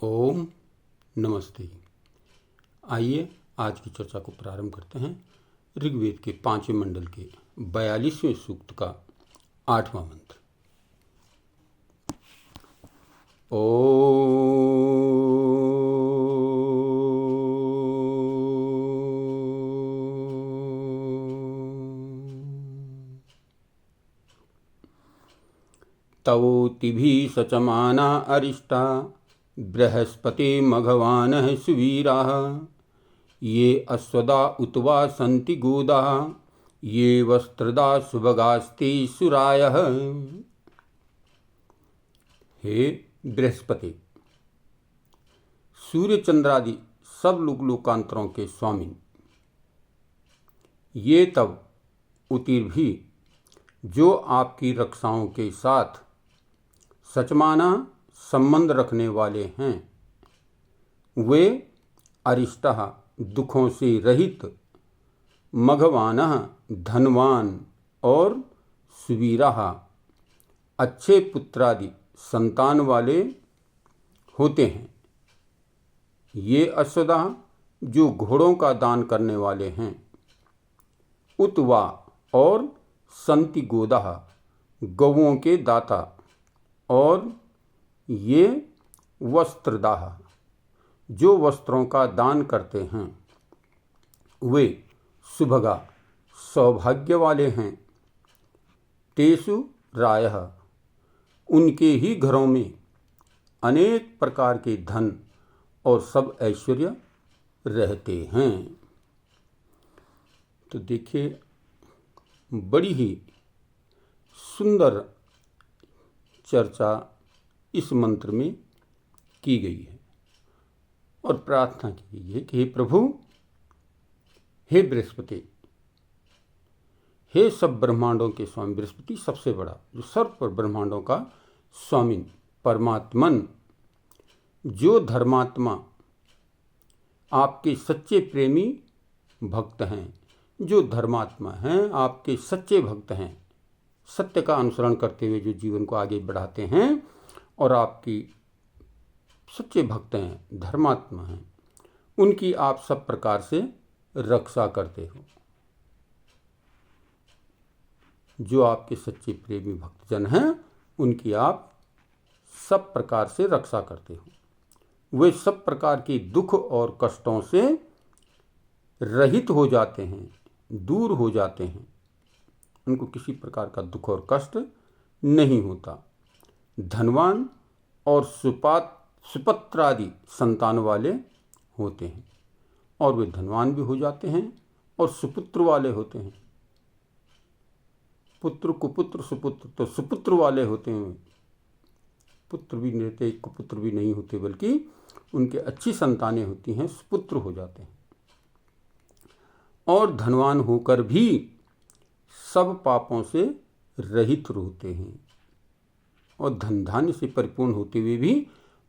ओम नमस्ते। आइए आज की चर्चा को प्रारंभ करते हैं। ऋग्वेद के 5वें मंडल के 42वें सूक्त का 8वां मंत्र। तवोतिभिः सचमाना अरिष्टा बृहस्पति मघवानः सुवीराः ये अश्वदा उतवा सन्ति गोदाः ये वस्त्रदा सुभगास्ते सुरायः। हे बृहस्पति, सूर्य चंद्रादि सब लोकांतरों के स्वामी, ये तब उतिर्भी जो आपकी रक्षाओं के साथ सचमाना संबंध रखने वाले हैं, वे अरिष्टः दुखों से रहित, मघवानः धनवान और सुवीराः अच्छे पुत्रादि संतान वाले होते हैं। ये अश्वदा जो घोड़ों का दान करने वाले हैं, उतवा और संति गोदाः गौओं के दाता, और ये वस्त्रदाः जो वस्त्रों का दान करते हैं, वे सुभगा सौभाग्य वाले हैं। तेषु रायः उनके ही घरों में अनेक प्रकार के धन और सब ऐश्वर्य रहते हैं। तो देखिए, बड़ी ही सुंदर चर्चा इस मंत्र में की गई है और प्रार्थना की गई है कि हे प्रभु, हे बृहस्पति, हे सब ब्रह्मांडों के स्वामी बृहस्पति, सबसे बड़ा जो सर्व ब्रह्मांडों का स्वामी परमात्मन, जो धर्मात्मा आपके सच्चे प्रेमी भक्त हैं, जो धर्मात्मा हैं, आपके सच्चे भक्त हैं, सत्य का अनुसरण करते हुए जो जीवन को आगे बढ़ाते हैं और आपकी सच्चे भक्त हैं, धर्मात्मा हैं, उनकी आप सब प्रकार से रक्षा करते हो। जो आपके सच्चे प्रेमी भक्तजन हैं, उनकी आप सब प्रकार से रक्षा करते हो। वे सब प्रकार के दुख और कष्टों से रहित हो जाते हैं, दूर हो जाते हैं। उनको किसी प्रकार का दुख और कष्ट नहीं होता। धनवान और सुपत्रादि संतान वाले होते हैं, और वे धनवान भी हो जाते हैं और सुपुत्र वाले होते हैं। पुत्र कुपुत्र सुपुत्र, तो सुपुत्र वाले होते हैं। पुत्र भी नहीं रहते, कुपुत्र भी नहीं होते, बल्कि उनके अच्छी संतानें होती हैं, सुपुत्र हो जाते हैं। और धनवान होकर भी सब पापों से रहित रहते हैं, और धन धान्य से परिपूर्ण होते हुए भी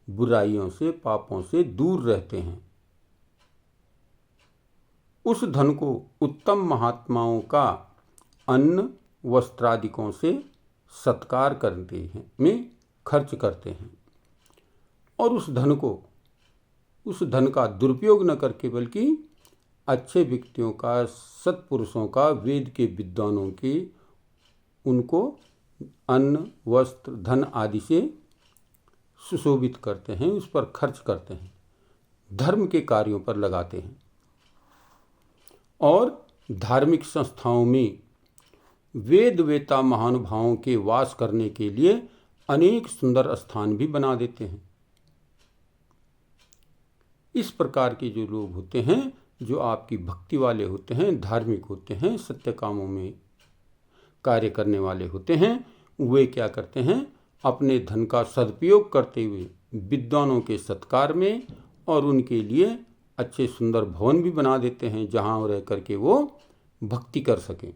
बुराइयों से, पापों से दूर रहते हैं। उस धन को उत्तम महात्माओं का अन्न वस्त्रादिकों से सत्कार करते हैं, में खर्च करते हैं, और उस धन का दुरुपयोग न करके, बल्कि अच्छे व्यक्तियों का, सत्पुरुषों का, वेद के विद्वानों के, उनको अन्न वस्त्र धन आदि से सुशोभित करते हैं, उस पर खर्च करते हैं, धर्म के कार्यों पर लगाते हैं, और धार्मिक संस्थाओं में वेद वेता महानुभावों के वास करने के लिए अनेक सुंदर स्थान भी बना देते हैं। इस प्रकार के जो लोग होते हैं, जो आपकी भक्ति वाले होते हैं, धार्मिक होते हैं, सत्य कामों में कार्य करने वाले होते हैं, वे क्या करते हैं, अपने धन का सदुपयोग करते हुए विद्वानों के सत्कार में और उनके लिए अच्छे सुंदर भवन भी बना देते हैं, जहाँ रह करके वो भक्ति कर सकें,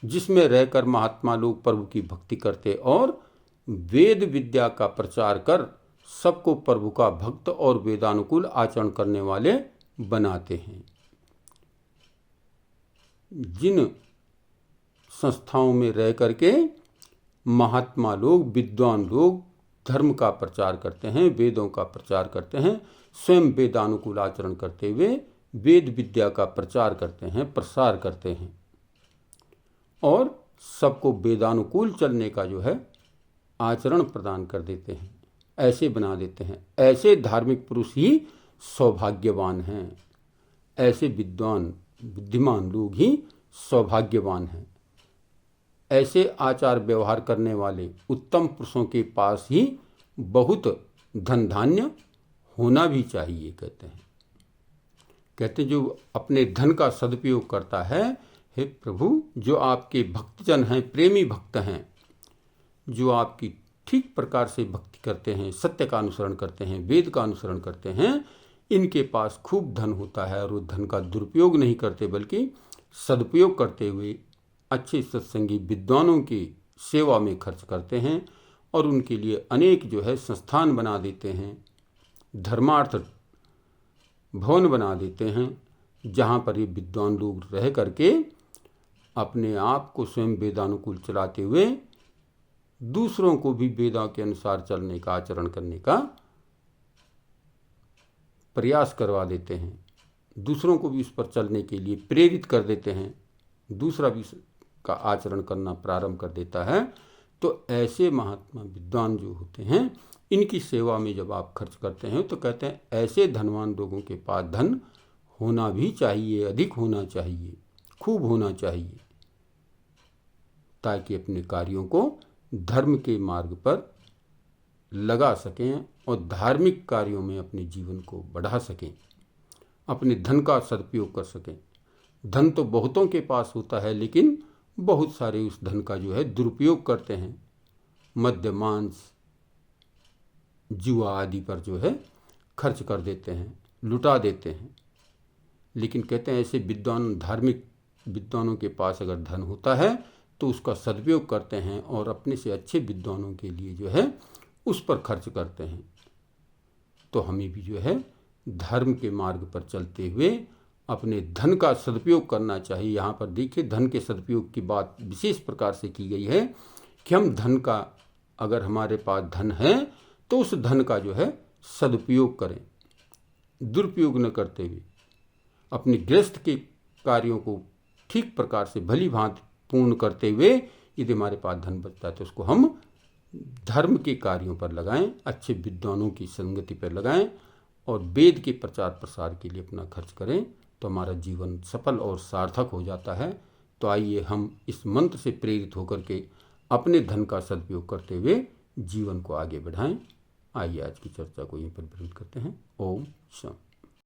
जिसमें रहकर महात्मा लोग प्रभु की भक्ति करते और वेद विद्या का प्रचार कर सबको प्रभु का भक्त और वेदानुकूल आचरण करने वाले बनाते हैं। जिन संस्थाओं में रह करके महात्मा लोग, विद्वान लोग धर्म का प्रचार करते हैं, वेदों का प्रचार करते हैं, स्वयं वेदानुकूल आचरण करते हुए वेद विद्या का प्रचार करते हैं, प्रसार करते हैं और सबको वेदानुकूल चलने का जो है आचरण प्रदान कर देते हैं, ऐसे बना देते हैं। ऐसे धार्मिक पुरुष ही सौभाग्यवान हैं, ऐसे विद्वान बुद्धिमान लोग ही सौभाग्यवान हैं। ऐसे आचार व्यवहार करने वाले उत्तम पुरुषों के पास ही बहुत धन धान्य होना भी चाहिए। कहते जो अपने धन का सदुपयोग करता है, हे प्रभु, जो आपके भक्तजन हैं, प्रेमी भक्त हैं, जो आपकी ठीक प्रकार से भक्ति करते हैं, सत्य का अनुसरण करते हैं, वेद का अनुसरण करते हैं, इनके पास खूब धन होता है और वो धन का दुरुपयोग नहीं करते बल्कि सदुपयोग करते हुए अच्छे सत्संगी विद्वानों की सेवा में खर्च करते हैं और उनके लिए अनेक जो है संस्थान बना देते हैं, धर्मार्थ भवन बना देते हैं, जहाँ पर ये विद्वान लोग रह करके अपने आप को स्वयं वेदानुकूल चलाते हुए दूसरों को भी वेदा के अनुसार चलने का, आचरण करने का प्रयास करवा देते हैं, दूसरों को भी उस पर चलने के लिए प्रेरित कर देते हैं, दूसरा भी का आचरण करना प्रारंभ कर देता है। तो ऐसे महात्मा विद्वान जो होते हैं, इनकी सेवा में जब आप खर्च करते हैं तो कहते हैं ऐसे धनवान लोगों के पास धन होना भी चाहिए, अधिक होना चाहिए, खूब होना चाहिए, ताकि अपने कार्यों को धर्म के मार्ग पर लगा सकें और धार्मिक कार्यों में अपने जीवन को बढ़ा सकें, अपने धन का सदुपयोग कर सकें। धन तो बहुतों के पास होता है, लेकिन बहुत सारे उस धन का जो है दुरुपयोग करते हैं, मद्य मांस जुआ आदि पर जो है खर्च कर देते हैं, लुटा देते हैं। लेकिन कहते हैं ऐसे विद्वान, धार्मिक विद्वानों के पास अगर धन होता है तो उसका सदुपयोग करते हैं और अपने से अच्छे विद्वानों के लिए जो है उस पर खर्च करते हैं। तो हमें भी जो है धर्म के मार्ग पर चलते हुए अपने धन का सदुपयोग करना चाहिए। यहाँ पर देखिए धन के सदुपयोग की बात विशेष प्रकार से की गई है कि हम धन का, अगर हमारे पास धन है तो उस धन का जो है सदुपयोग करें, दुरुपयोग न करते हुए अपने गृहस्थ के कार्यों को ठीक प्रकार से भली भांति पूर्ण करते हुए यदि हमारे पास धन बचता है तो उसको हम धर्म के कार्यों पर लगाएं, अच्छे विद्वानों की संगति पर लगाएं और वेद के प्रचार प्रसार के लिए अपना खर्च करें, तो हमारा जीवन सफल और सार्थक हो जाता है। तो आइए हम इस मंत्र से प्रेरित होकर के अपने धन का सदुपयोग करते हुए जीवन को आगे बढ़ाएं। आइए आज की चर्चा को यहीं पर विराम करते हैं। ओम शांति।